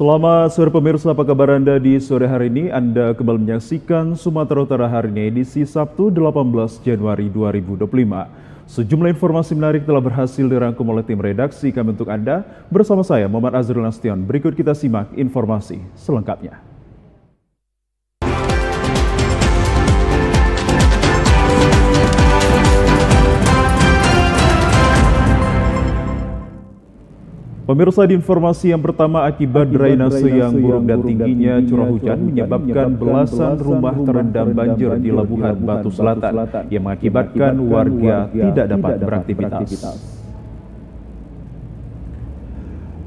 Selamat sore pemirsa, apa kabar Anda di sore hari ini? Anda kembali menyaksikan Sumatera Utara hari ini edisi Sabtu 18 Januari 2025. Sejumlah informasi menarik telah berhasil dirangkum oleh tim redaksi kami untuk Anda. Bersama saya Muhammad Azrul Nastion. Berikut kita simak informasi selengkapnya. Pemirsa, di informasi yang pertama, akibat drainase yang buruk dan tingginya curah hujan menyebabkan belasan rumah terendam banjir di Labuhan Batu Selatan yang mengakibatkan warga tidak dapat beraktivitas.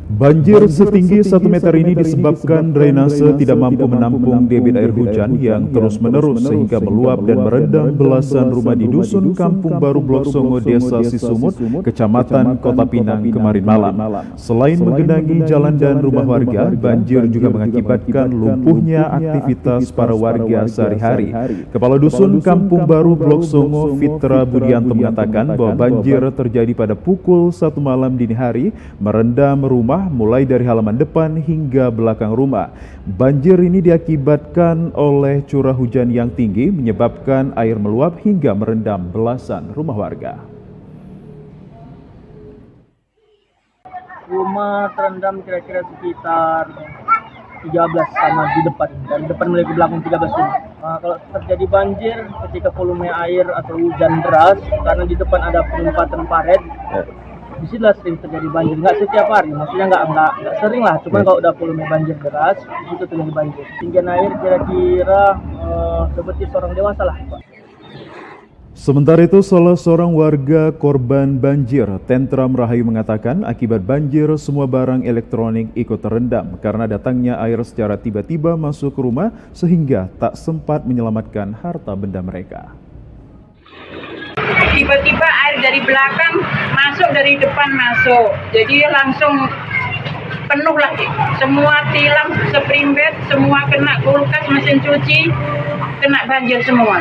Banjir setinggi 1 meter ini disebabkan drainase tidak mampu menampung debit air hujan yang terus-menerus sehingga meluap dan merendam belasan rumah di Dusun Kampung Baru Blok Songo, Desa Sisumut, Kecamatan Kota Pinang kemarin malam. Selain menggenangi jalan dan rumah warga, banjir juga mengakibatkan lumpuhnya aktivitas para warga sehari-hari. Kepala Dusun Kampung Baru Blok Songo, Fitra Budianto, mengatakan bahwa banjir terjadi pada pukul 1 malam dini hari, merendam rumah mulai dari halaman depan hingga belakang rumah. Banjir ini diakibatkan oleh curah hujan yang tinggi menyebabkan air meluap hingga merendam belasan rumah warga. Rumah terendam kira-kira sekitar 13 sama di depan, dan depan mulai ke belakang 13 rumah. Kalau terjadi banjir ketika volume air atau hujan deras, karena di depan ada penempatan paret, disitulah sering terjadi banjir. Nggak setiap hari, maksudnya nggak sering lah, cuman kalau udah volume banjir deras, itu terjadi banjir. Tinggian air kira-kira seperti seorang dewasa lah, Pak. Sementara itu, salah seorang warga korban banjir, Tentram Rahayu, mengatakan akibat banjir semua barang elektronik ikut terendam karena datangnya air secara tiba-tiba masuk ke rumah sehingga tak sempat menyelamatkan harta benda mereka. Tiba-tiba air dari belakang masuk, dari depan masuk, jadi langsung penuh lagi. Semua tilam, spring bed, semua kena, kulkas, mesin cuci, kena banjir semua.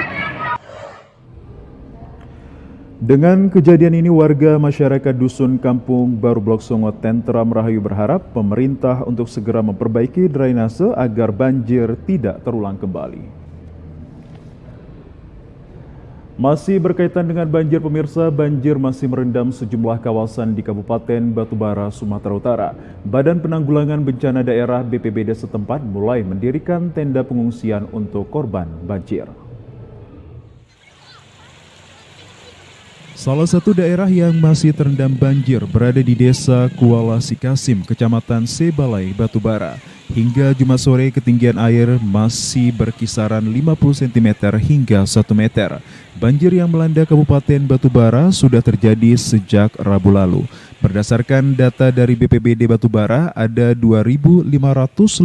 Dengan kejadian ini, warga masyarakat Dusun Kampung Baru Blok Songo, Tentram Rahayu berharap pemerintah untuk segera memperbaiki drainase agar banjir tidak terulang kembali. Masih berkaitan dengan banjir pemirsa, banjir masih merendam sejumlah kawasan di Kabupaten Batubara, Sumatera Utara. Badan Penanggulangan Bencana Daerah BPBD setempat mulai mendirikan tenda pengungsian untuk korban banjir. Salah satu daerah yang masih terendam banjir berada di Desa Kuala Sikasim, Kecamatan Sebalai, Batubara. Hingga Jumat sore, ketinggian air masih berkisaran 50 cm hingga 1 meter. Banjir yang melanda Kabupaten Batubara sudah terjadi sejak Rabu lalu. Berdasarkan data dari BPBD Batubara, ada 2.500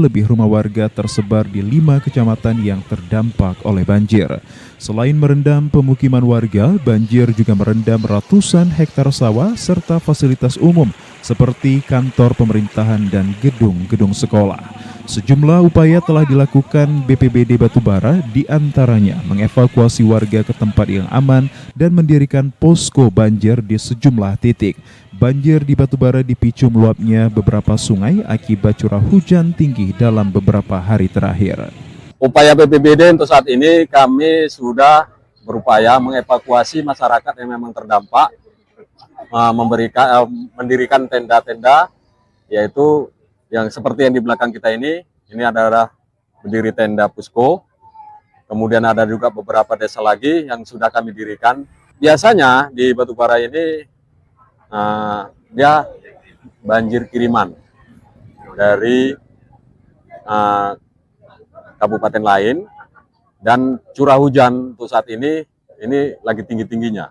lebih rumah warga tersebar di 5 kecamatan yang terdampak oleh banjir. Selain merendam pemukiman warga, banjir juga merendam ratusan hektar sawah serta fasilitas umum seperti kantor pemerintahan dan gedung-gedung sekolah. Sejumlah upaya telah dilakukan BPBD Batubara, diantaranya mengevakuasi warga ke tempat yang aman dan mendirikan posko banjir di sejumlah titik. Banjir di Batubara dipicu meluapnya beberapa sungai akibat curah hujan tinggi dalam beberapa hari terakhir. Upaya BPBD untuk saat ini, kami sudah berupaya mengevakuasi masyarakat yang memang terdampak, mendirikan tenda-tenda, yaitu yang seperti yang di belakang kita ini adalah berdiri tenda pusko. Kemudian ada juga beberapa desa lagi yang sudah kami dirikan. Biasanya di Batubara ini dia banjir kiriman dari kabupaten lain, dan curah hujan untuk saat ini lagi tinggi-tingginya.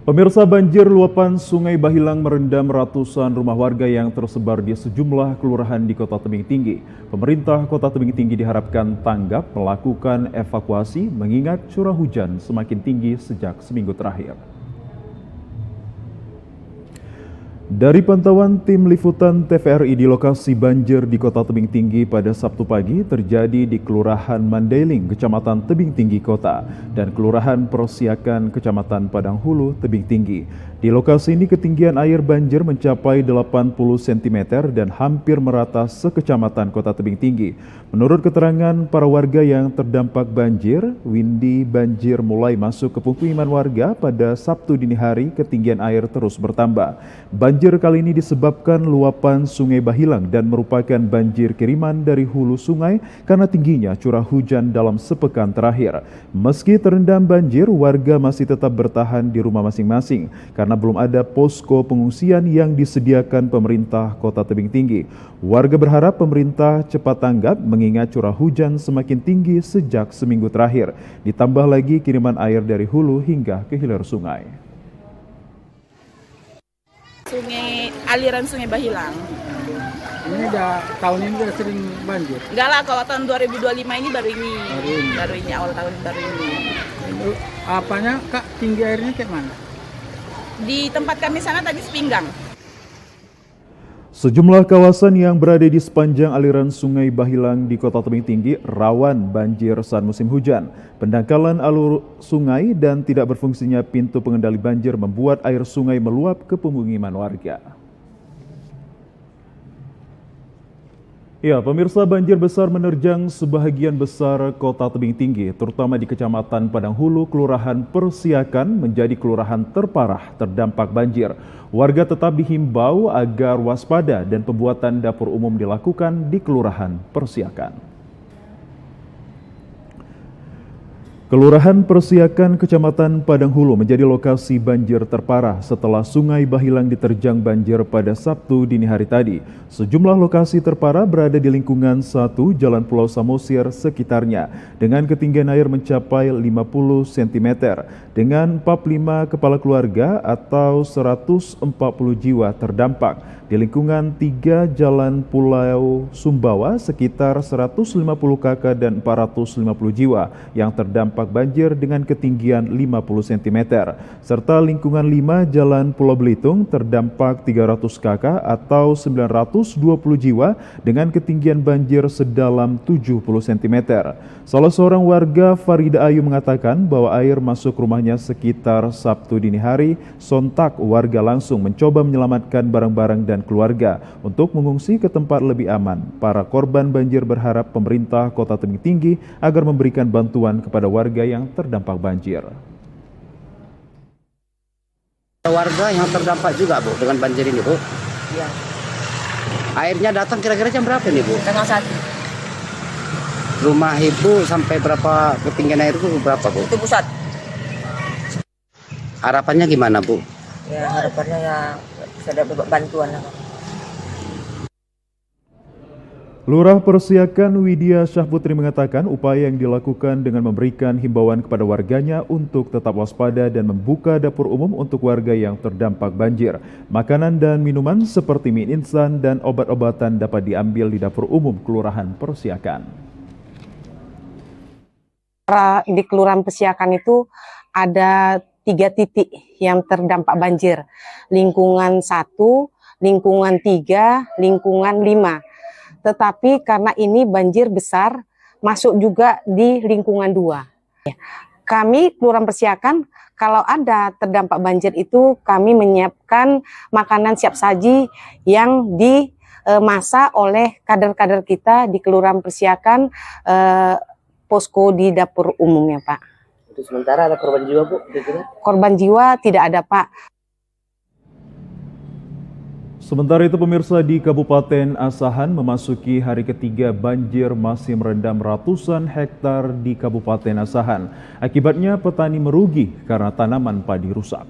Pemirsa, banjir luapan Sungai Bahilang merendam ratusan rumah warga yang tersebar di sejumlah kelurahan di Kota Tebing Tinggi. Pemerintah Kota Tebing Tinggi diharapkan tanggap melakukan evakuasi mengingat curah hujan semakin tinggi sejak seminggu terakhir. Dari pantauan tim liputan TVRI di lokasi banjir di Kota Tebing Tinggi pada Sabtu pagi terjadi di Kelurahan Mandailing, Kecamatan Tebing Tinggi Kota, dan Kelurahan Persiakan, Kecamatan Padang Hulu, Tebing Tinggi. Di lokasi ini ketinggian air banjir mencapai 80 cm dan hampir merata sekecamatan Kota Tebing Tinggi. Menurut keterangan para warga yang terdampak banjir, windy banjir mulai masuk ke pemukiman warga pada Sabtu dini hari. Ketinggian air terus bertambah. Banjir kali ini disebabkan luapan Sungai Bahilang dan merupakan banjir kiriman dari hulu sungai karena tingginya curah hujan dalam sepekan terakhir. Meski terendam banjir, warga masih tetap bertahan di rumah masing-masing karena belum ada posko pengungsian yang disediakan pemerintah Kota Tebing Tinggi. Warga berharap pemerintah cepat tanggap mengingat curah hujan semakin tinggi sejak seminggu terakhir. Ditambah lagi kiriman air dari hulu hingga ke hilir sungai. Aliran Sungai Bahilang. Ini tahun ini udah sering banjir? Enggak lah, kalau tahun 2025 ini baru ini. Baru ini, awal tahun baru ini. Apanya Kak, tinggi airnya kayak mana? Di tempat kami sana tadi sepinggang. Sejumlah kawasan yang berada di sepanjang aliran Sungai Bahilang di Kota Tebing Tinggi rawan banjir saat musim hujan. Pendangkalan alur sungai dan tidak berfungsinya pintu pengendali banjir membuat air sungai meluap ke pemukiman warga. Ya, pemirsa, banjir besar menerjang sebahagian besar Kota Tebing Tinggi, terutama di Kecamatan Padang Hulu, Kelurahan Persiakan menjadi kelurahan terparah terdampak banjir. Warga tetap dihimbau agar waspada dan pembuatan dapur umum dilakukan di Kelurahan Persiakan. Kelurahan Persiakan, Kecamatan Padang Hulu menjadi lokasi banjir terparah setelah Sungai Bahilang diterjang banjir pada Sabtu dini hari tadi. Sejumlah lokasi terparah berada di lingkungan 1 Jalan Pulau Samosir sekitarnya dengan ketinggian air mencapai 50 cm dengan 45 kepala keluarga atau 140 jiwa terdampak. Di lingkungan 3 Jalan Pulau Sumbawa sekitar 150 kakak dan 450 jiwa yang terdampak banjir dengan ketinggian 50 cm. Serta lingkungan 5 Jalan Pulau Belitung terdampak 300 kakak atau 920 jiwa dengan ketinggian banjir sedalam 70 cm. Salah seorang warga, Farida Ayu, mengatakan bahwa air masuk rumahnya sekitar Sabtu dini hari. Sontak warga langsung mencoba menyelamatkan barang-barang dan keluarga untuk mengungsi ke tempat lebih aman. Para korban banjir berharap pemerintah Kota Tebing Tinggi agar memberikan bantuan kepada warga yang terdampak banjir. Warga yang terdampak juga, Bu, dengan banjir ini, Bu. Iya. Airnya datang kira-kira jam berapa nih, Bu? Tengah 1. Rumah Ibu sampai berapa ketinggian air itu berapa, Bu? Itu pusat. Harapannya gimana, Bu? Ya, harapannya ya bisa dapat bantuan. Lurah Persiakan Widya Syahputri mengatakan upaya yang dilakukan dengan memberikan himbauan kepada warganya untuk tetap waspada dan membuka dapur umum untuk warga yang terdampak banjir. Makanan dan minuman seperti mie instan dan obat-obatan dapat diambil di dapur umum Kelurahan Persiakan. Di Kelurahan Persiakan itu ada 3 titik yang terdampak banjir. Lingkungan 1, lingkungan 3, lingkungan 5. Tetapi karena ini banjir besar, masuk juga di lingkungan 2. Kami Kelurahan Persiakan, kalau ada terdampak banjir itu kami menyiapkan makanan siap saji yang dimasak oleh kader-kader kita di Kelurahan Persiakan, posko di dapur umumnya, Pak. Itu sementara ada korban jiwa, Bu? Korban jiwa tidak ada, Pak. Sementara itu, pemirsa, di Kabupaten Asahan memasuki hari ketiga banjir masih merendam ratusan hektar di Kabupaten Asahan. Akibatnya petani merugi karena tanaman padi rusak.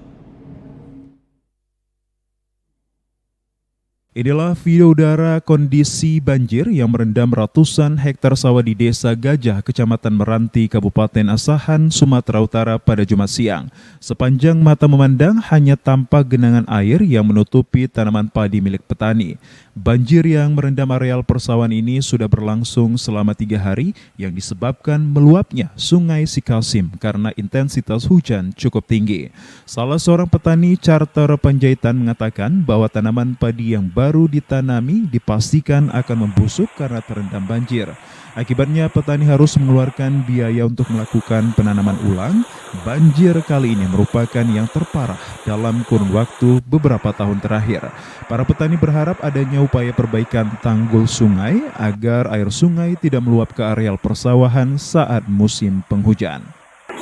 Inilah video udara kondisi banjir yang merendam ratusan hektar sawah di Desa Gajah, Kecamatan Meranti, Kabupaten Asahan, Sumatera Utara pada Jumat siang. Sepanjang mata memandang hanya tampak genangan air yang menutupi tanaman padi milik petani. Banjir yang merendam areal persawahan ini sudah berlangsung selama 3 hari yang disebabkan meluapnya Sungai Sikasim karena intensitas hujan cukup tinggi. Salah seorang petani Charter Panjaitan mengatakan bahwa tanaman padi yang baru ditanami dipastikan akan membusuk karena terendam banjir. Akibatnya petani harus mengeluarkan biaya untuk melakukan penanaman ulang. Banjir kali ini merupakan yang terparah dalam kurun waktu beberapa tahun terakhir. Para petani berharap adanya upaya perbaikan tanggul sungai agar air sungai tidak meluap ke areal persawahan saat musim penghujan.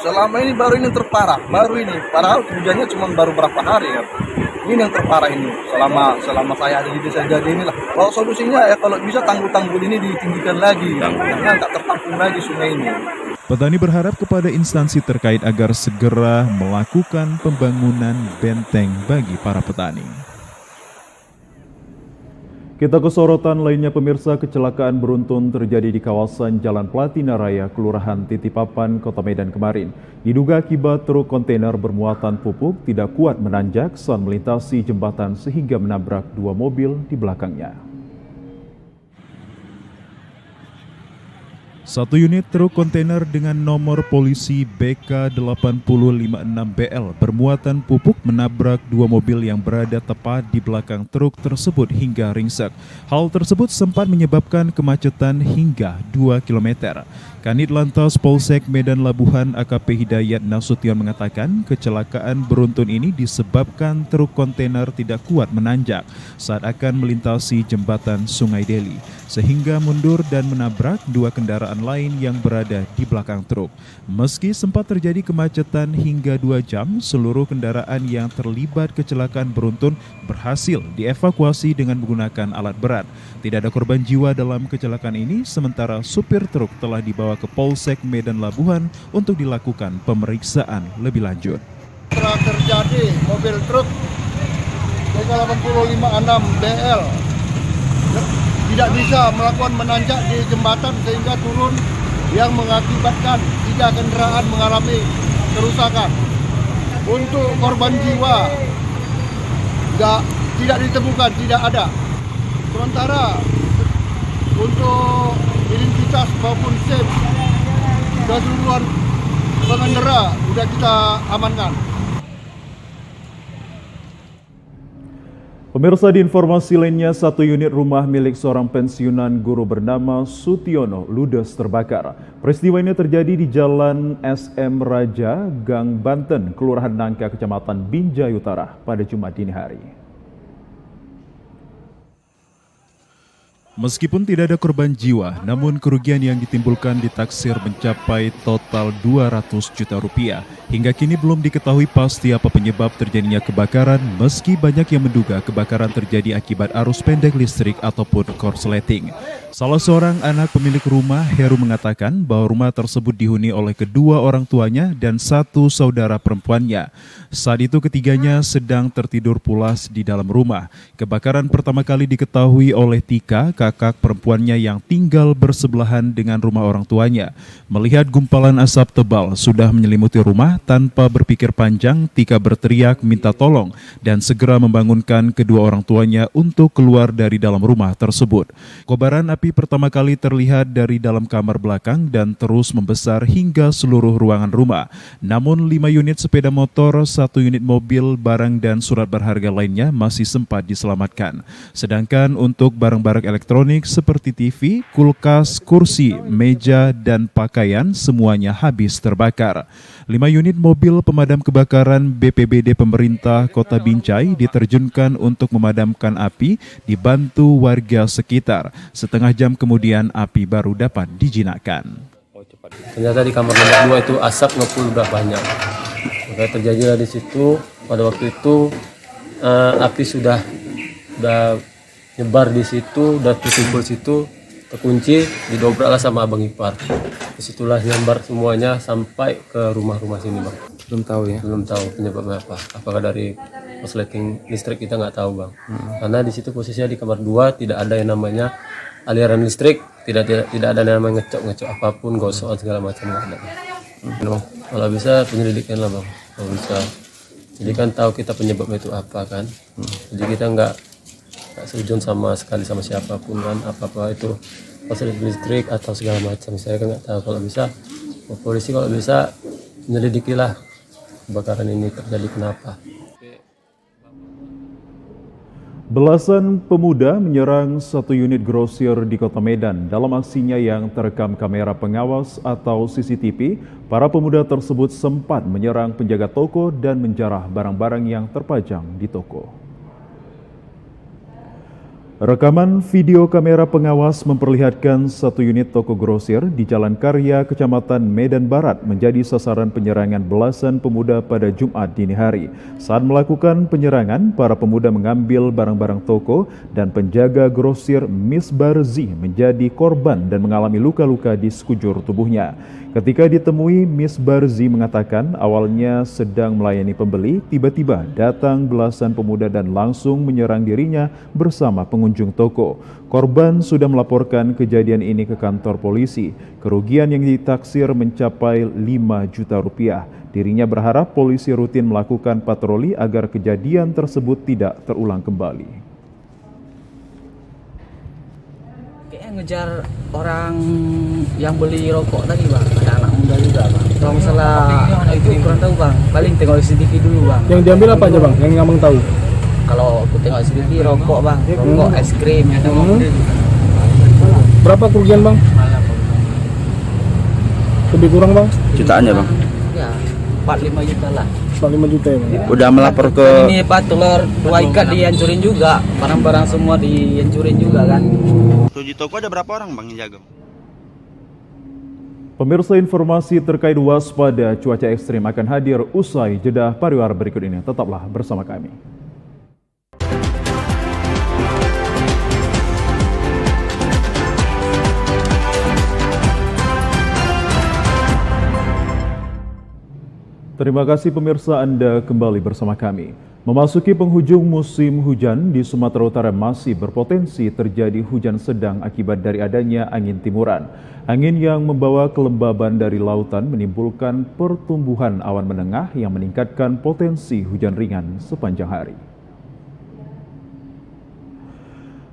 Selama ini baru ini terparah, baru ini. Padahal hujannya cuma baru berapa hari ya. Ini yang terparah ini selama saya ada di desa Jadi inilah. Kalau solusinya ya kalau bisa tanggul-tanggul ini ditinggikan lagi, karena tak tertampung lagi sungai ini. Petani berharap kepada instansi terkait agar segera melakukan pembangunan benteng bagi para petani. Kita ke sorotan lainnya pemirsa, kecelakaan beruntun terjadi di kawasan Jalan Platina Raya, Kelurahan Titipapan, Kota Medan kemarin. Diduga akibat truk kontainer bermuatan pupuk tidak kuat menanjak saat melintasi jembatan sehingga menabrak 2 mobil di belakangnya. Satu unit truk kontainer dengan nomor polisi BK8056BL bermuatan pupuk menabrak 2 mobil yang berada tepat di belakang truk tersebut hingga ringsek. Hal tersebut sempat menyebabkan kemacetan hingga 2 km. Kanit Lantas Polsek Medan Labuhan AKP Hidayat Nasution mengatakan kecelakaan beruntun ini disebabkan truk kontainer tidak kuat menanjak saat akan melintasi jembatan Sungai Deli, sehingga mundur dan menabrak 2 kendaraan lain yang berada di belakang truk. Meski sempat terjadi kemacetan hingga 2 jam, seluruh kendaraan yang terlibat kecelakaan beruntun berhasil dievakuasi dengan menggunakan alat berat. Tidak ada korban jiwa dalam kecelakaan ini, sementara supir truk telah dibawa ke Polsek Medan Labuhan untuk dilakukan pemeriksaan lebih lanjut. Telah terjadi mobil truk BK8056BL tidak bisa melakukan menanjak di jembatan sehingga turun yang mengakibatkan 3 kendaraan mengalami kerusakan. Untuk korban jiwa tidak ditemukan, tidak ada. Sementara untuk identitas maupun SIM keseluruhan pengendara sudah kita amankan. Pemirsa, di informasi lainnya, satu unit rumah milik seorang pensiunan guru bernama Sutiono ludes terbakar. Peristiwa ini terjadi di Jalan SM Raja, Gang Banten, Kelurahan Nangka, Kecamatan Binjai Utara pada Jumat dini hari. Meskipun tidak ada korban jiwa, namun kerugian yang ditimbulkan ditaksir mencapai total 200 juta rupiah. Hingga kini belum diketahui pasti apa penyebab terjadinya kebakaran, meski banyak yang menduga kebakaran terjadi akibat arus pendek listrik ataupun korsleting. Salah seorang anak pemilik rumah, Heru, mengatakan bahwa rumah tersebut dihuni oleh kedua orang tuanya dan 1 saudara perempuannya. Saat itu ketiganya sedang tertidur pulas di dalam rumah. Kebakaran pertama kali diketahui oleh Tika, kakak perempuannya yang tinggal bersebelahan dengan rumah orang tuanya. Melihat gumpalan asap tebal sudah menyelimuti rumah, tanpa berpikir panjang, Tika berteriak minta tolong dan segera membangunkan kedua orang tuanya untuk keluar dari dalam rumah tersebut. Kobaran api pertama kali terlihat dari dalam kamar belakang dan terus membesar hingga seluruh ruangan rumah. Namun 5 unit sepeda motor, 1 unit mobil, barang dan surat berharga lainnya masih sempat diselamatkan. Sedangkan untuk barang-barang elektronik seperti TV, kulkas, kursi, meja, dan pakaian semuanya habis terbakar. 5 unit mobil pemadam kebakaran BPBD pemerintah Kota Binjai diterjunkan untuk memadamkan api, dibantu warga sekitar. Setengah jam kemudian api baru dapat dijinakkan. Ternyata di kamar nomor 2 itu asap ngepul udah banyak. Maka terjadilah di situ pada waktu itu api sudah nyebar di situ, udah terkumpul situ, terkunci, didobraklah sama abang ipar. Disitulah nyebar semuanya sampai ke rumah-rumah sini, Bang. Belum tahu ya? Belum tahu penyebabnya apa. Apakah dari korsleting listrik, kita nggak tahu, Bang. Karena di situ posisinya di kamar 2 tidak ada yang namanya aliran listrik, tidak ada yang namanya ngecok apapun, gosokan segala macam nggak ada. Kalau bisa penyelidikan lah, Bang. Kalau bisa. Jadi kan tahu kita penyebabnya itu apa kan. Jadi kita nggak nggak seujung sama sekali sama siapapun kan, apa itu fasilitas listrik atau segala macam. Saya kan nggak tahu. Kalau bisa polisi kalau bisa menyelidikilah kebakaran ini terjadi kenapa. Belasan pemuda menyerang satu unit grosir di Kota Medan. Dalam aksinya yang terekam kamera pengawas atau CCTV, para pemuda tersebut sempat menyerang penjaga toko dan menjarah barang-barang yang terpajang di toko. Rekaman video kamera pengawas memperlihatkan satu unit toko grosir di Jalan Karya, Kecamatan Medan Barat menjadi sasaran penyerangan belasan pemuda pada Jumat dini hari. Saat melakukan penyerangan, para pemuda mengambil barang-barang toko dan penjaga grosir Misbarzi menjadi korban dan mengalami luka-luka di sekujur tubuhnya. Ketika ditemui, Misbarzi mengatakan awalnya sedang melayani pembeli, tiba-tiba datang belasan pemuda dan langsung menyerang dirinya bersama pengunjung toko. Korban sudah melaporkan kejadian ini ke kantor polisi. Kerugian yang ditaksir mencapai 5 juta rupiah. Dirinya berharap polisi rutin melakukan patroli agar kejadian tersebut tidak terulang kembali. Ngejar orang yang beli rokok tadi bang, ada anak muda juga bang. Kalau masalah itu kurang tahu bang, paling tengok CCTV dulu bang. Yang diambil apa aja bang, yang abang tahu? Kalau aku tengok CCTV rokok bang, rokok, es krim. Berapa kerugian bang? Lebih kurang bang? Jutaannya bang? Ya, 4-5 juta lah. 45 juta ya bang? Udah melapor ke... Ini Pak telur, 2 ikat dihancurin juga, barang-barang semua dihancurin juga kan. Di toko ada berapa orang bang yang jaga? Pemirsa, informasi terkait waspada cuaca ekstrim akan hadir usai jeda pariwara berikut ini. Tetaplah bersama kami. Terima kasih pemirsa, Anda kembali bersama kami. Memasuki penghujung musim hujan di Sumatera Utara masih berpotensi terjadi hujan sedang akibat dari adanya angin timuran. Angin yang membawa kelembaban dari lautan menimbulkan pertumbuhan awan menengah yang meningkatkan potensi hujan ringan sepanjang hari.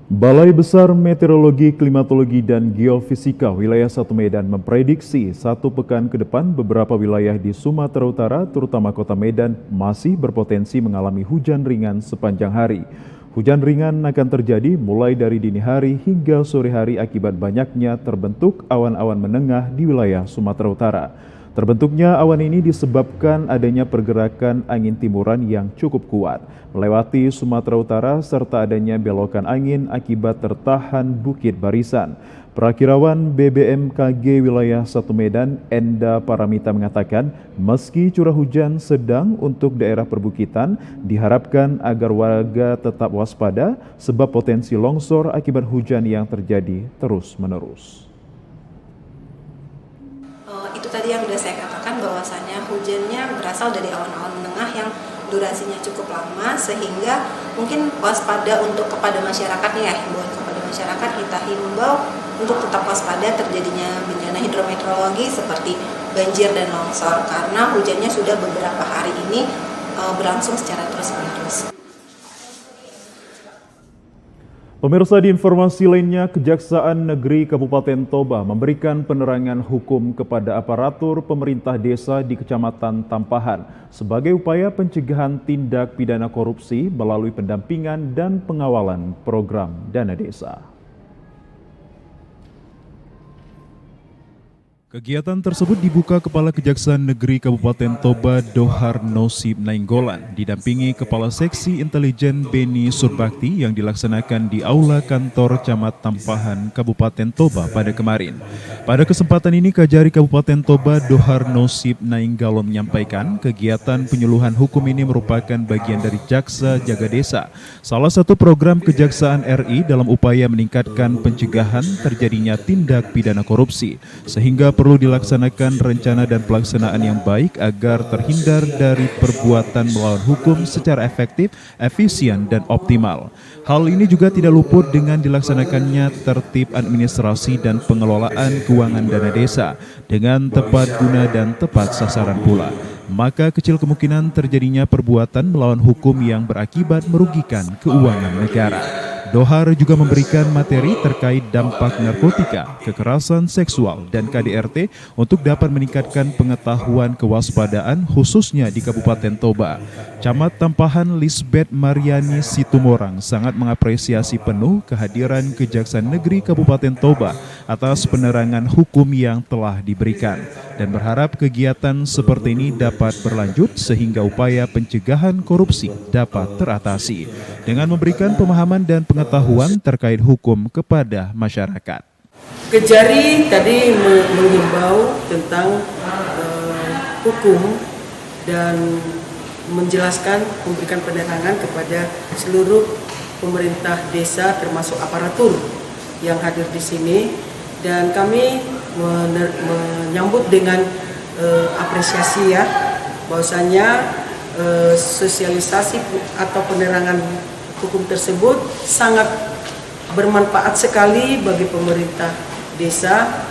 Balai Besar Meteorologi, Klimatologi, dan Geofisika Wilayah 1 Medan memprediksi 1 pekan ke depan beberapa wilayah di Sumatera Utara, terutama Kota Medan, masih berpotensi mengalami hujan ringan sepanjang hari. Hujan ringan akan terjadi mulai dari dini hari hingga sore hari akibat banyaknya terbentuk awan-awan menengah di wilayah Sumatera Utara. Terbentuknya awan ini disebabkan adanya pergerakan angin timuran yang cukup kuat melewati Sumatera Utara serta adanya belokan angin akibat tertahan bukit barisan. Perakirawan BBMKG Wilayah 1 Medan, Enda Paramita mengatakan, meski curah hujan sedang untuk daerah perbukitan, diharapkan agar warga tetap waspada sebab potensi longsor akibat hujan yang terjadi terus-menerus. Itu tadi yang sudah saya katakan bahwasannya hujannya berasal dari awan-awan menengah yang durasinya cukup lama sehingga mungkin waspada untuk kepada masyarakat nih ya, himbauan kepada masyarakat kita himbau untuk tetap waspada terjadinya bencana hidrometeorologi seperti banjir dan longsor karena hujannya sudah beberapa hari ini berlangsung secara terus-menerus. Pemirsa, di informasi lainnya, Kejaksaan Negeri Kabupaten Toba memberikan penerangan hukum kepada aparatur pemerintah desa di Kecamatan Tampahan sebagai upaya pencegahan tindak pidana korupsi melalui pendampingan dan pengawalan program dana desa. Kegiatan tersebut dibuka Kepala Kejaksaan Negeri Kabupaten Toba Dohar Nosib Nainggolan didampingi Kepala Seksi Intelijen Beni Surbakti yang dilaksanakan di Aula Kantor Camat Tampahan Kabupaten Toba pada kemarin. Pada kesempatan ini Kajari Kabupaten Toba Dohar Nosib Nainggolan menyampaikan kegiatan penyuluhan hukum ini merupakan bagian dari Jaksa Jaga Desa, salah satu program Kejaksaan RI dalam upaya meningkatkan pencegahan terjadinya tindak pidana korupsi, sehingga perlu dilaksanakan rencana dan pelaksanaan yang baik agar terhindar dari perbuatan melawan hukum secara efektif, efisien, dan optimal. Hal ini juga tidak luput dengan dilaksanakannya tertib administrasi dan pengelolaan keuangan dana desa dengan tepat guna dan tepat sasaran pula. Maka kecil kemungkinan terjadinya perbuatan melawan hukum yang berakibat merugikan keuangan negara. Dohar juga memberikan materi terkait dampak narkotika, kekerasan seksual, dan KDRT untuk dapat meningkatkan pengetahuan kewaspadaan khususnya di Kabupaten Toba. Camat Tampahan Lisbeth Mariani Situmorang sangat mengapresiasi penuh kehadiran Kejaksaan Negeri Kabupaten Toba atas penerangan hukum yang telah diberikan dan berharap kegiatan seperti ini dapat berlanjut sehingga upaya pencegahan korupsi dapat teratasi dengan memberikan pemahaman dan pengetahuan terkait hukum kepada masyarakat. Kejari tadi mengimbau tentang hukum dan menjelaskan, memberikan penerangan kepada seluruh pemerintah desa termasuk aparatur yang hadir di sini, dan kami menyambut dengan apresiasi ya, bahwasanya sosialisasi atau penerangan hukum tersebut sangat bermanfaat sekali bagi pemerintah desa.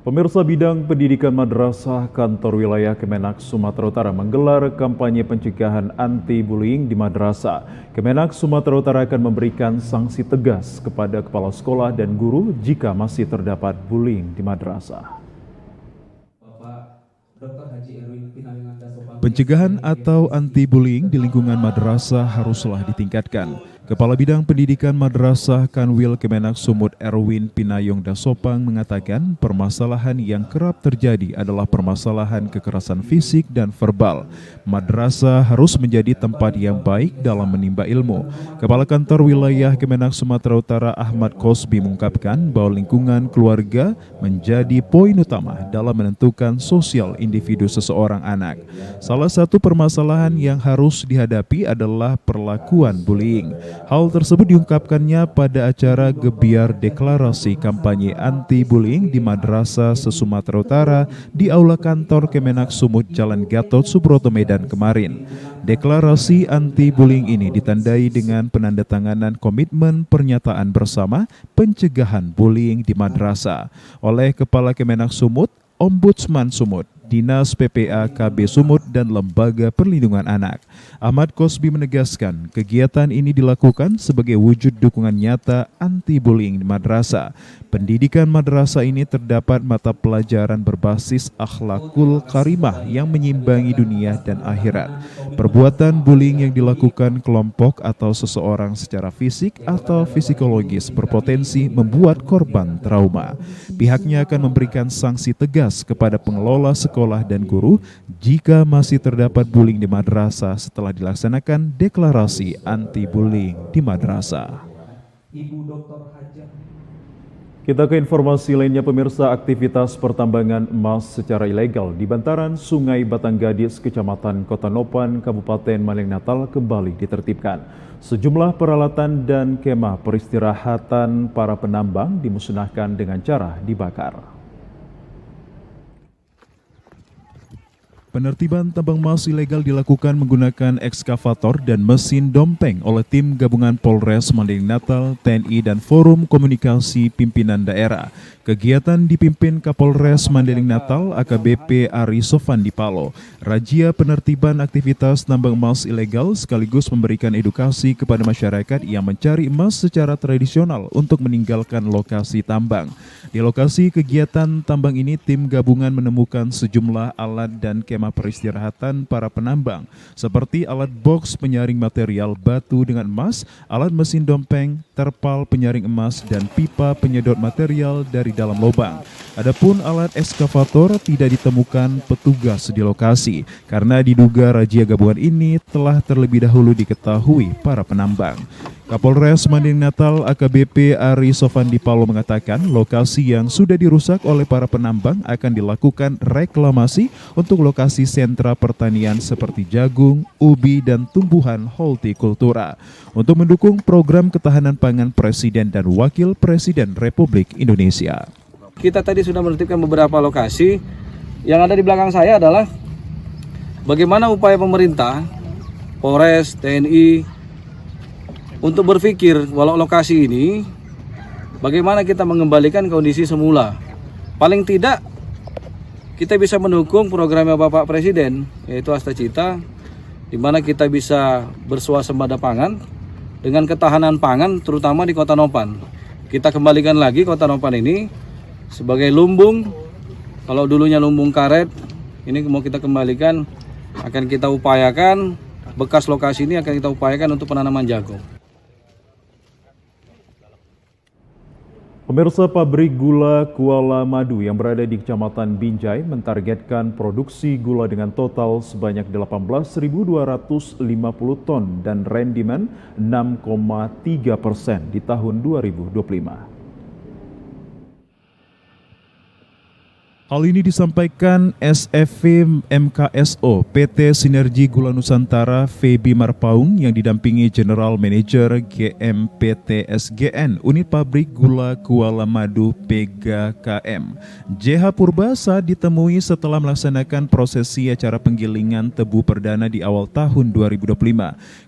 Pemirsa, bidang pendidikan madrasah kantor wilayah Kemenak Sumatera Utara menggelar kampanye pencegahan anti-bullying di madrasah. Kemenak Sumatera Utara akan memberikan sanksi tegas kepada kepala sekolah dan guru jika masih terdapat bullying di madrasah. Pencegahan atau anti-bullying di lingkungan madrasah haruslah ditingkatkan. Kepala Bidang Pendidikan Madrasah Kanwil Kemenak Sumut Erwin Pinayong Dasopang mengatakan permasalahan yang kerap terjadi adalah permasalahan kekerasan fisik dan verbal. Madrasah harus menjadi tempat yang baik dalam menimba ilmu. Kepala Kantor Wilayah Kemenak Sumatera Utara Ahmad Kosbi mengungkapkan bahwa lingkungan keluarga menjadi poin utama dalam menentukan sosial individu seseorang anak. Salah satu permasalahan yang harus dihadapi adalah perlakuan bullying. Hal tersebut diungkapkannya pada acara gebiar deklarasi kampanye anti-bullying di Madrasah se-Sumatera Utara di Aula Kantor Kemenak Sumut Jalan Gatot Subroto Medan kemarin. Deklarasi anti-bullying ini ditandai dengan penandatanganan komitmen pernyataan bersama pencegahan bullying di madrasah oleh Kepala Kemenak Sumut, Ombudsman Sumut, Dinas PPA KB Sumut, dan Lembaga Perlindungan Anak. Ahmad Kosbi menegaskan kegiatan ini dilakukan sebagai wujud dukungan nyata anti-bullying di madrasah. Pendidikan madrasah ini terdapat mata pelajaran berbasis akhlakul karimah yang menyimbangi dunia dan akhirat. Perbuatan bullying yang dilakukan kelompok atau seseorang secara fisik atau psikologis berpotensi membuat korban trauma. Pihaknya akan memberikan sanksi tegas kepada pengelola sekolah dan guru jika masih terdapat bullying di madrasah setelah dilaksanakan deklarasi anti-bullying di madrasah. Kita ke informasi lainnya, pemirsa. Aktivitas pertambangan emas secara ilegal di bantaran Sungai Batanggadis, Kecamatan Kota Nopan, Kabupaten Maling Natal kembali ditertibkan. Sejumlah peralatan dan kemah peristirahatan para penambang dimusnahkan dengan cara dibakar. Penertiban tambang emas ilegal dilakukan menggunakan ekskavator dan mesin dompeng oleh tim gabungan Polres Mandailing Natal, TNI, dan Forum Komunikasi Pimpinan Daerah. Kegiatan dipimpin Kapolres Mandailing Natal AKBP Ari Sofandi Palo. Razia penertiban aktivitas tambang emas ilegal sekaligus memberikan edukasi kepada masyarakat yang mencari emas secara tradisional untuk meninggalkan lokasi tambang. Di lokasi kegiatan tambang ini, tim gabungan menemukan sejumlah alat dan kemah peristirahatan para penambang, seperti alat box penyaring material batu dengan emas, alat mesin dompeng, terpal penyaring emas, dan pipa penyedot material dari dalam lubang. Adapun alat ekskavator tidak ditemukan petugas di lokasi karena diduga razia gabungan ini telah terlebih dahulu diketahui para penambang. Kapolres Mandailing Natal AKBP Ari Sofandi Palo mengatakan lokasi yang sudah dirusak oleh para penambang akan dilakukan reklamasi untuk lokasi sentra pertanian seperti jagung, ubi, dan tumbuhan hortikultura untuk mendukung program ketahanan pangan Presiden dan Wakil Presiden Republik Indonesia. Kita tadi sudah menertibkan beberapa lokasi. Yang ada di belakang saya adalah bagaimana upaya pemerintah, Polres, TNI, untuk berpikir walau lokasi ini bagaimana kita mengembalikan kondisi semula. Paling tidak kita bisa mendukung programnya Bapak Presiden, yaitu Asta Cita, di mana kita bisa bersuasembada pangan dengan ketahanan pangan terutama di Kota Nopan. Kita kembalikan lagi Kota Nopan ini sebagai lumbung. Kalau dulunya lumbung karet, ini mau kita kembalikan, akan kita upayakan bekas lokasi ini akan kita upayakan untuk penanaman jagung. Pemirsa, pabrik gula Kuala Madu yang berada di Kecamatan Binjai mentargetkan produksi gula dengan total sebanyak 18.250 ton dan rendimen 6,3% di tahun 2025. Hal ini disampaikan SFV MKSO PT Sinergi Gula Nusantara Febi Marpaung yang didampingi General Manager GMPT SGN Unit Pabrik Gula Kuala Madu PGKM. JH Purba saat ditemui setelah melaksanakan prosesi acara penggilingan tebu perdana di awal tahun 2025.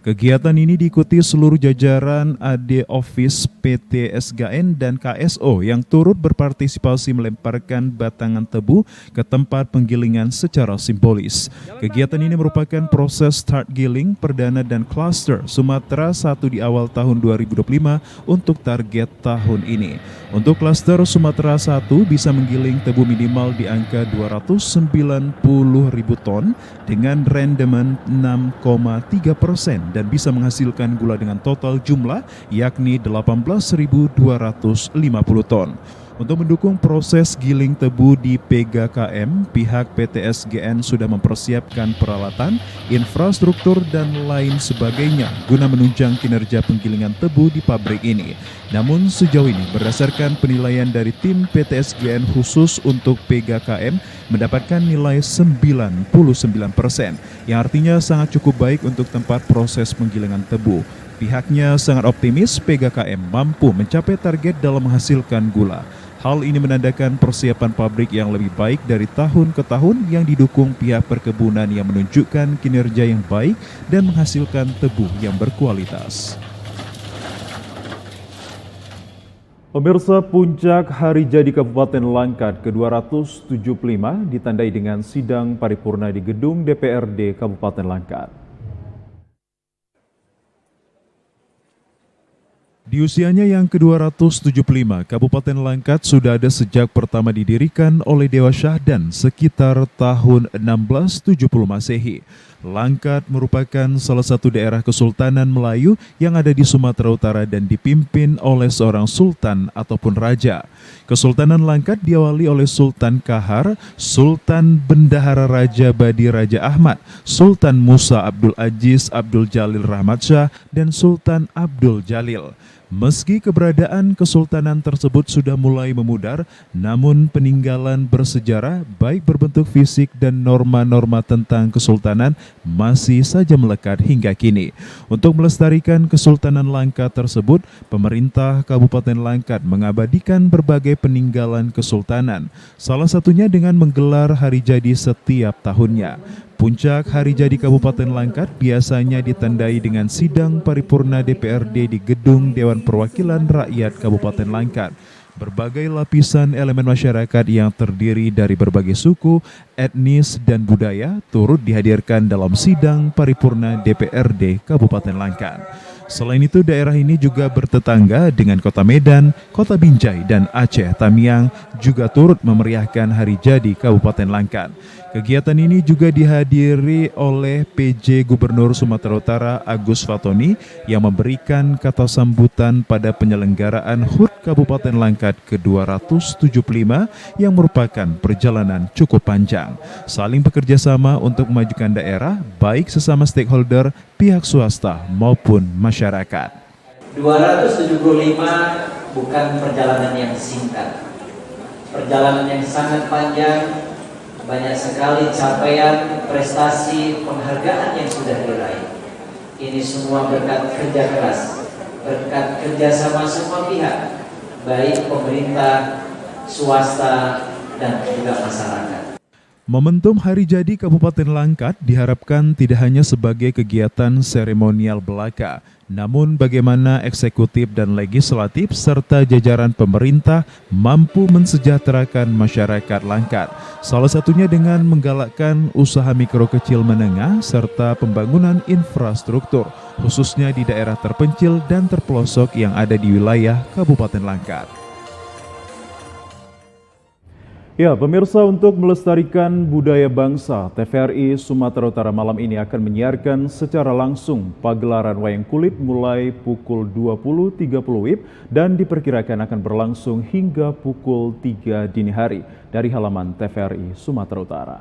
Kegiatan ini diikuti seluruh jajaran AD Office PT SGN dan KSO yang turut berpartisipasi melemparkan batangan tebu ke tempat penggilingan secara simbolis. Kegiatan ini merupakan proses start giling perdana dan cluster Sumatera 1 di awal tahun 2025 untuk target tahun ini. Untuk cluster Sumatera 1 bisa menggiling tebu minimal di angka 290.000 ton dengan rendemen 6,3% dan bisa menghasilkan gula dengan total jumlah yakni 18.250 ton. Untuk mendukung proses giling tebu di PGKM, pihak PT SGN sudah mempersiapkan peralatan, infrastruktur, dan lain sebagainya guna menunjang kinerja penggilingan tebu di pabrik ini. Namun sejauh ini berdasarkan penilaian dari tim PT SGN khusus untuk PGKM mendapatkan nilai 99%, yang artinya sangat cukup baik untuk tempat proses penggilingan tebu. Pihaknya sangat optimis PGKM mampu mencapai target dalam menghasilkan gula. Hal ini menandakan persiapan pabrik yang lebih baik dari tahun ke tahun yang didukung pihak perkebunan yang menunjukkan kinerja yang baik dan menghasilkan tebu yang berkualitas. Pemirsa, puncak Hari Jadi Kabupaten Langkat ke-275 ditandai dengan sidang paripurna di gedung DPRD Kabupaten Langkat. Di usianya yang ke-275, Kabupaten Langkat sudah ada sejak pertama didirikan oleh Dewa Syahdan sekitar tahun 1670 Masehi. Langkat merupakan salah satu daerah Kesultanan Melayu yang ada di Sumatera Utara dan dipimpin oleh seorang sultan ataupun raja. Kesultanan Langkat diawali oleh Sultan Kahar, Sultan Bendahara Raja Badi Raja Ahmad, Sultan Musa Abdul Aziz Abdul Jalil Rahmat Shah, dan Sultan Abdul Jalil. Meski keberadaan kesultanan tersebut sudah mulai memudar, namun peninggalan bersejarah baik berbentuk fisik dan norma-norma tentang kesultanan masih saja melekat hingga kini. Untuk melestarikan Kesultanan Langkat tersebut, pemerintah Kabupaten Langkat mengabadikan berbagai peninggalan kesultanan, salah satunya dengan menggelar hari jadi setiap tahunnya. Puncak Hari Jadi Kabupaten Langkat biasanya ditandai dengan sidang paripurna DPRD di Gedung Dewan Perwakilan Rakyat Kabupaten Langkat. Berbagai lapisan elemen masyarakat yang terdiri dari berbagai suku, etnis, dan budaya turut dihadirkan dalam sidang paripurna DPRD Kabupaten Langkat. Selain itu, daerah ini juga bertetangga dengan Kota Medan, Kota Binjai, dan Aceh Tamiang juga turut memeriahkan Hari Jadi Kabupaten Langkat. Kegiatan ini juga dihadiri oleh PJ Gubernur Sumatera Utara Agus Fatoni yang memberikan kata sambutan pada penyelenggaraan HUT Kabupaten Langkat ke-275 yang merupakan perjalanan cukup panjang. Saling bekerja sama untuk memajukan daerah, baik sesama stakeholder, pihak swasta maupun masyarakat. 275 bukan perjalanan yang singkat, perjalanan yang sangat panjang. Banyak sekali capaian, prestasi, penghargaan yang sudah diraih. Ini semua berkat kerja keras, berkat kerjasama semua pihak, baik pemerintah, swasta, dan juga masyarakat. Momentum Hari Jadi Kabupaten Langkat diharapkan tidak hanya sebagai kegiatan seremonial belaka, namun bagaimana eksekutif dan legislatif serta jajaran pemerintah mampu mensejahterakan masyarakat Langkat. Salah satunya dengan menggalakkan usaha mikro kecil menengah serta pembangunan infrastruktur, khususnya di daerah terpencil dan terpelosok yang ada di wilayah Kabupaten Langkat. Ya, pemirsa, untuk melestarikan budaya bangsa, TVRI Sumatera Utara malam ini akan menyiarkan secara langsung pagelaran wayang kulit mulai pukul 20.30 WIB dan diperkirakan akan berlangsung hingga pukul 3 dini hari dari halaman TVRI Sumatera Utara.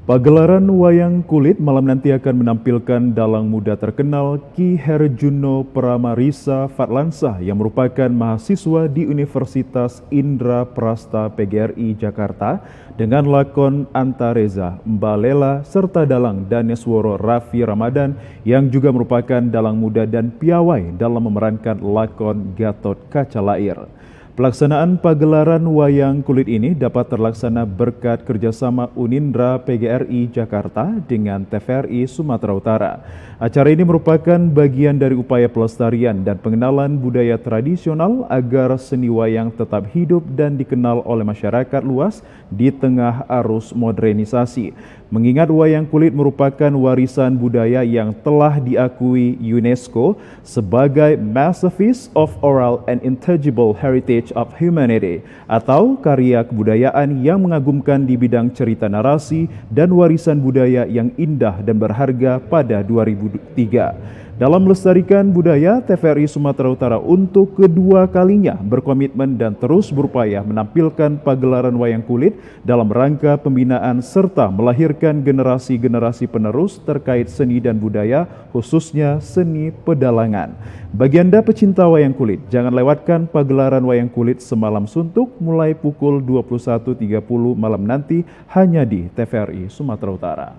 Pagelaran wayang kulit malam nanti akan menampilkan dalang muda terkenal Ki Herjuno Pramarisa Fatlansah yang merupakan mahasiswa di Universitas Indra Prasta PGRI Jakarta dengan lakon Antareza, Mbalela serta dalang Danesworo Raffi Ramadan yang juga merupakan dalang muda dan piawai dalam memerankan lakon Gatot Kaca Lair. Pelaksanaan pagelaran wayang kulit ini dapat terlaksana berkat kerjasama Unindra PGRI Jakarta dengan TVRI Sumatera Utara. Acara ini merupakan bagian dari upaya pelestarian dan pengenalan budaya tradisional agar seni wayang tetap hidup dan dikenal oleh masyarakat luas di tengah arus modernisasi. Mengingat wayang kulit merupakan warisan budaya yang telah diakui UNESCO sebagai Masterpiece of Oral and Intangible Heritage of Humanity atau karya kebudayaan yang mengagumkan di bidang cerita narasi dan warisan budaya yang indah dan berharga pada 2003. Dalam melestarikan budaya, TVRI Sumatera Utara untuk kedua kalinya berkomitmen dan terus berupaya menampilkan pagelaran wayang kulit dalam rangka pembinaan serta melahirkan generasi-generasi penerus terkait seni dan budaya, khususnya seni pedalangan. Bagi Anda pecinta wayang kulit, jangan lewatkan pagelaran wayang kulit Semalam Suntuk mulai pukul 21.30 malam nanti hanya di TVRI Sumatera Utara.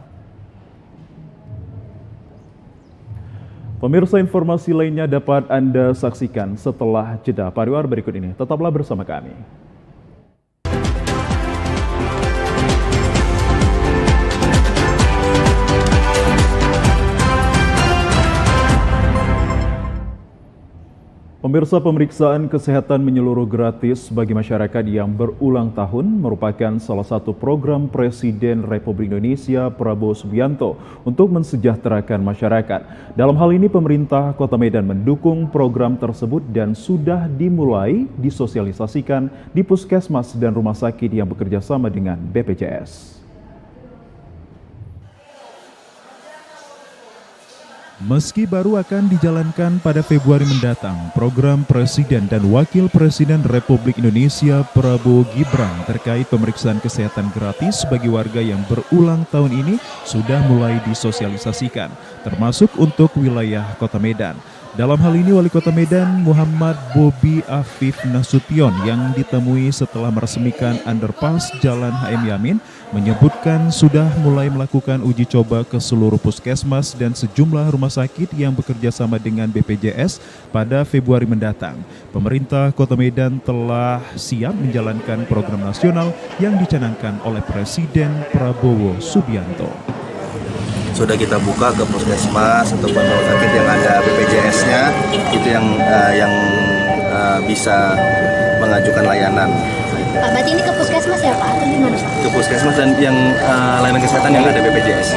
Pemirsa, informasi lainnya dapat Anda saksikan setelah jeda pariwara berikut ini. Tetaplah bersama kami. Pemirsa, pemeriksaan kesehatan menyeluruh gratis bagi masyarakat yang berulang tahun merupakan salah satu program Presiden Republik Indonesia Prabowo Subianto untuk mensejahterakan masyarakat. Dalam hal ini, pemerintah Kota Medan mendukung program tersebut dan sudah dimulai disosialisasikan di puskesmas dan rumah sakit yang bekerja sama dengan BPJS. Meski baru akan dijalankan pada Februari mendatang, program Presiden dan Wakil Presiden Republik Indonesia Prabowo Gibran terkait pemeriksaan kesehatan gratis bagi warga yang berulang tahun ini sudah mulai disosialisasikan, termasuk untuk wilayah Kota Medan. Dalam hal ini, Wali Kota Medan Muhammad Bobi Afif Nasution yang ditemui setelah meresmikan underpass Jalan HM Yamin menyebutkan sudah mulai melakukan uji coba ke seluruh puskesmas dan sejumlah rumah sakit yang bekerja sama dengan BPJS pada Februari mendatang. Pemerintah Kota Medan telah siap menjalankan program nasional yang dicanangkan oleh Presiden Prabowo Subianto. Sudah kita buka ke puskesmas ataupun rumah sakit yang ada BPJS-nya, itu yang bisa mengajukan layanan. Pak, berarti ini ke puskesmas ya Pak, atau gimana Pak? Ke puskesmas dan yang layanan kesehatan yang ada BPJS.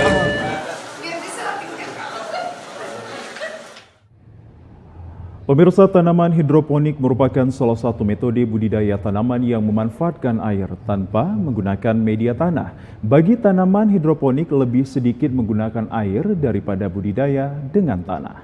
Pemirsa, tanaman hidroponik merupakan salah satu metode budidaya tanaman yang memanfaatkan air tanpa menggunakan media tanah. Bagi tanaman hidroponik lebih sedikit menggunakan air daripada budidaya dengan tanah.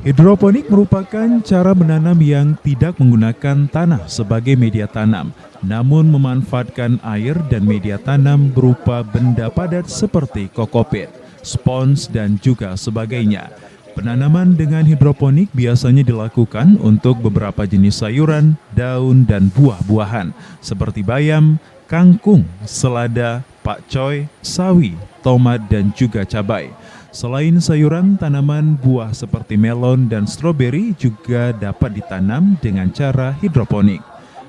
Hidroponik merupakan cara menanam yang tidak menggunakan tanah sebagai media tanam, namun memanfaatkan air dan media tanam berupa benda padat seperti kokopit, spons, dan juga sebagainya. Penanaman dengan hidroponik biasanya dilakukan untuk beberapa jenis sayuran, daun, dan buah-buahan seperti bayam, kangkung, selada, pakcoy, sawi, tomat, dan juga cabai. Selain sayuran, tanaman buah seperti melon dan stroberi juga dapat ditanam dengan cara hidroponik.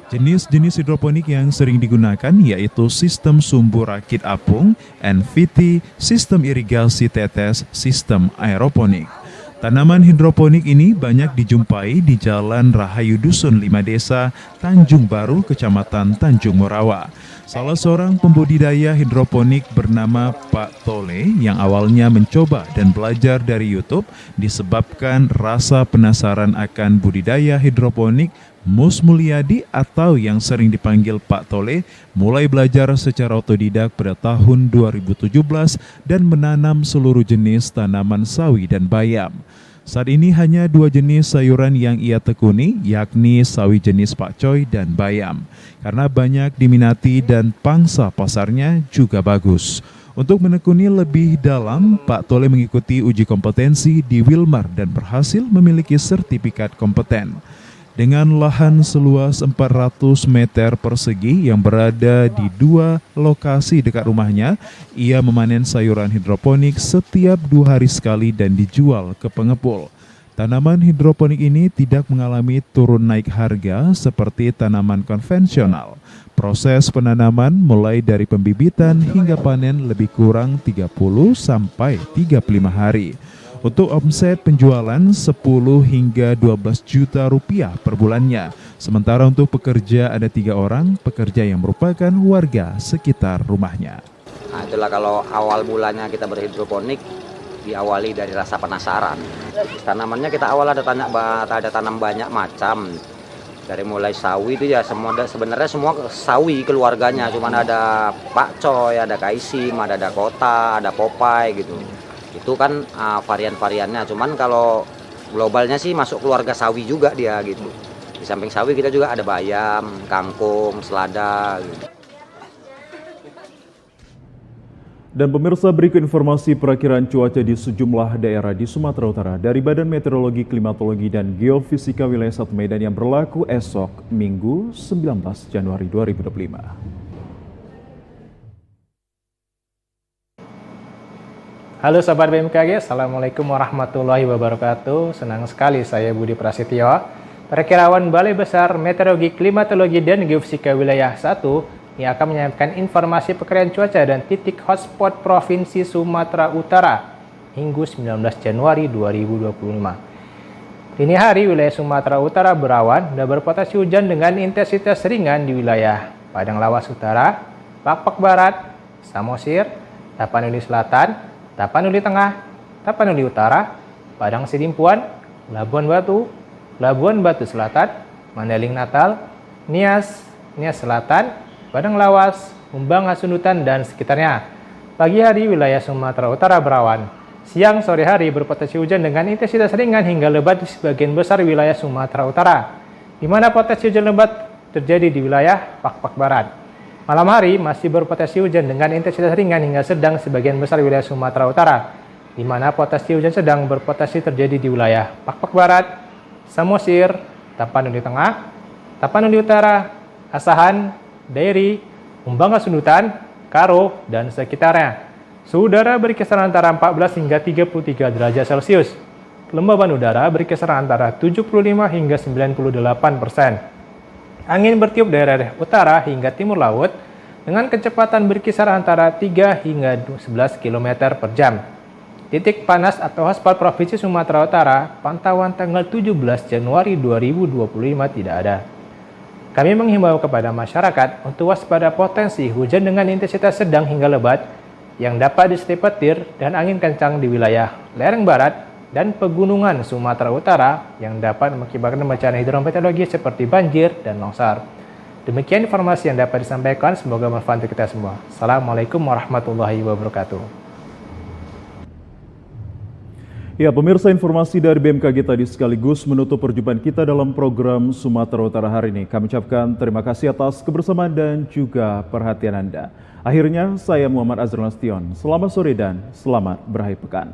Jenis-jenis hidroponik yang sering digunakan yaitu sistem sumbu rakit apung, NVT, sistem irigasi tetes, sistem aeroponik. Tanaman hidroponik ini banyak dijumpai di Jalan Rahayu Dusun 5 Desa, Tanjung Baru, Kecamatan Tanjung Morawa. Salah seorang pembudidaya hidroponik bernama Pak Tole yang awalnya mencoba dan belajar dari YouTube disebabkan rasa penasaran akan budidaya hidroponik. Mus Mulyadi atau yang sering dipanggil Pak Tole mulai belajar secara otodidak pada tahun 2017 dan menanam seluruh jenis tanaman sawi dan bayam. Saat ini hanya 2 jenis sayuran yang ia tekuni, yakni sawi jenis pakcoy dan bayam. Karena banyak diminati dan pangsa pasarnya juga bagus. Untuk menekuni lebih dalam, Pak Tole mengikuti uji kompetensi di Wilmar dan berhasil memiliki sertifikat kompeten. Dengan lahan seluas 400 meter persegi yang berada di 2 lokasi dekat rumahnya, ia memanen sayuran hidroponik setiap 2 hari sekali dan dijual ke pengepul. Tanaman hidroponik ini tidak mengalami turun naik harga seperti tanaman konvensional. Proses penanaman mulai dari pembibitan hingga panen lebih kurang 30 sampai 35 hari. Untuk omset penjualan 10 hingga 12 juta rupiah per bulannya. Sementara untuk pekerja ada 3 orang pekerja yang merupakan warga sekitar rumahnya. Nah, itulah kalau awal mulanya kita berhidroponik diawali dari rasa penasaran. Tanamannya kita awal ada tanam banyak macam. Dari mulai sawi itu ya sebenarnya semua sawi keluarganya, cuman ada pakcoy, ada kaisim, ada dakota, ada popeye gitu. Itu kan varian-variannya, cuman kalau globalnya sih masuk keluarga sawi juga dia gitu. Di samping sawi kita juga ada bayam, kangkung, selada gitu. Dan pemirsa, berikut informasi perakiraan cuaca di sejumlah daerah di Sumatera Utara dari Badan Meteorologi, Klimatologi, dan Geofisika Wilayah 1 Medan yang berlaku esok Minggu 19 Januari 2025. Halo Sobat BMKG, Assalamualaikum warahmatullahi wabarakatuh. Senang sekali saya Budi Prasetyo, Perakirawan Balai Besar Meteorologi, Klimatologi, dan Geofisika Wilayah 1 yang akan menyampaikan informasi perkiraan cuaca dan titik hotspot Provinsi Sumatera Utara Minggu 19 Januari 2025. Dini hari wilayah Sumatera Utara berawan dan berpotensi hujan dengan intensitas ringan di wilayah Padang Lawas Utara, Pakpak Barat, Samosir, Tapanuli Selatan, Tapanuli Tengah, Tapanuli Utara, Padang Sidimpuan, Labuan Batu, Labuan Batu Selatan, Mandeling Natal, Nias Selatan, Padang Lawas, Umbang Hasundutan, dan sekitarnya. Pagi hari wilayah Sumatera Utara berawan. Siang sore hari berpotensi hujan dengan intensitas ringan hingga lebat di sebagian besar wilayah Sumatera Utara, di mana potensi hujan lebat terjadi di wilayah Pakpak Barat. Malam hari masih berpotensi hujan dengan intensitas ringan hingga sedang sebagian besar wilayah Sumatera Utara, di mana potensi hujan sedang berpotensi terjadi di wilayah Pakpak Barat, Samosir, Tapanuli Tengah, Tapanuli Utara, Asahan, Dairi, Umbang Hasundutan, Karo, dan sekitarnya. Suhu udara berkisar antara 14 hingga 33 derajat Celcius. Kelembaban udara berkisar antara 75 hingga 98%. Angin bertiup dari arah utara hingga timur laut dengan kecepatan berkisar antara 3 hingga 11 km per jam. Titik panas atau hotspot Provinsi Sumatera Utara pantauan tanggal 17 Januari 2025 tidak ada. Kami menghimbau kepada masyarakat untuk waspada potensi hujan dengan intensitas sedang hingga lebat yang dapat disertai petir dan angin kencang di wilayah lereng barat dan pegunungan Sumatera Utara yang dapat mengakibatkan bencana hidrometeorologi seperti banjir dan longsor. Demikian informasi yang dapat disampaikan, semoga bermanfaat untuk kita semua. Assalamualaikum warahmatullahi wabarakatuh. Ya, pemirsa, informasi dari BMKG tadi sekaligus menutup perjumpaan kita dalam program Sumatera Utara hari ini. Kami ucapkan terima kasih atas kebersamaan dan juga perhatian Anda. Akhirnya, saya Muhammad Azrul Nastion. Selamat sore dan selamat berakhir pekan.